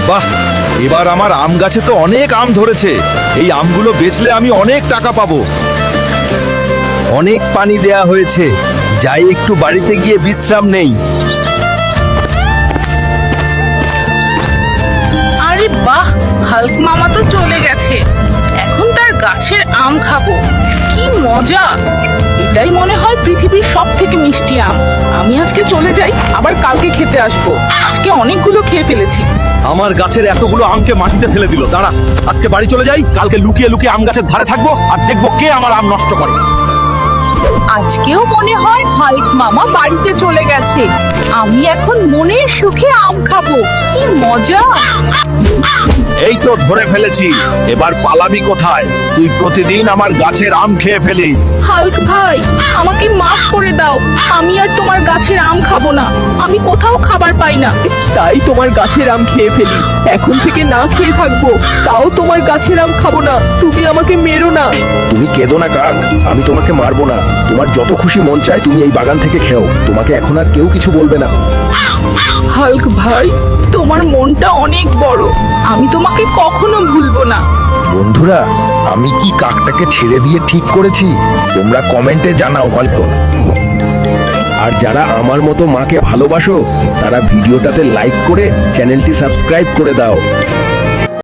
বাহ, এবার আমার আম গাছে তো অনেক আম ধরেছে। এই আমগুলো বেচলে আমি অনেক টাকা পাবো। অনেক পানি দেয়া হয়েছে, যাই একটু বাড়িতে গিয়ে বিশ্রাম নেই। আরে বাহ, হাল্ক মামা তো চলে গেছে। এখন তার গাছের আম খাবো, কি মজা! এটাই মনে হয় পৃথিবীর সব থেকে মিষ্টি আম। আমি আজকে চলে যাই, আবার কালকে খেতে আসবো। আজকে অনেকগুলো খেয়ে ফেলেছি। আমার গাছের এতগুলো আমকে মাটিতে ফেলে দিল। দাঁড়া, আজকে বাড়ি চলে যাই, কালকে লুকিয়ে লুকিয়ে আম গাছের ধারে থাকবো আর দেখবো কে আমার আম নষ্ট করে। আজকেও মনে হয় হাল্ক মামা বাড়িতে চলে গেছে। আমি এখন মনের সুখে আম খাবো, কি মজা! এই তো ধরে ফেলেছি, এবার পালাবি কোথায়? তুই প্রতিদিন আমার গাছের আম খেয়ে ফেলিস। হাল্ক ভাই, আমাকে মাফ করে দাও। আমি আর তোমার গাছের আম খাবো না। আমি কোথাও খাবার পাই না, তাই তোমার গাছের আম খেয়ে ফেলি। এখন থেকে না খেয়ে থাকবো, তাও তোমার গাছের আম খাবো না। তুমি আমাকে মেরো না। তুমি কেঁদো না কাক, আমি তোমাকে মারবো না। তোমার যত খুশি মন চায় তুমি এই বাগান থেকে খেও, তোমাকে এখন আর কেউ কিছু বলবে না। হাল্ক ভাই, তোমার মনটা অনেক বড়। আমি তোমাকে কখনো ভুলবো না। বন্ধুরা, আমি কি কাকটাকে ছেড়ে দিয়ে ঠিক করেছি? তোমরা কমেন্টে জানাও গল্প। আর যারা আমার মতো মাকে ভালোবাসো, তারা ভিডিওটাতে লাইক করে চ্যানেলটি সাবস্ক্রাইব করে দাও।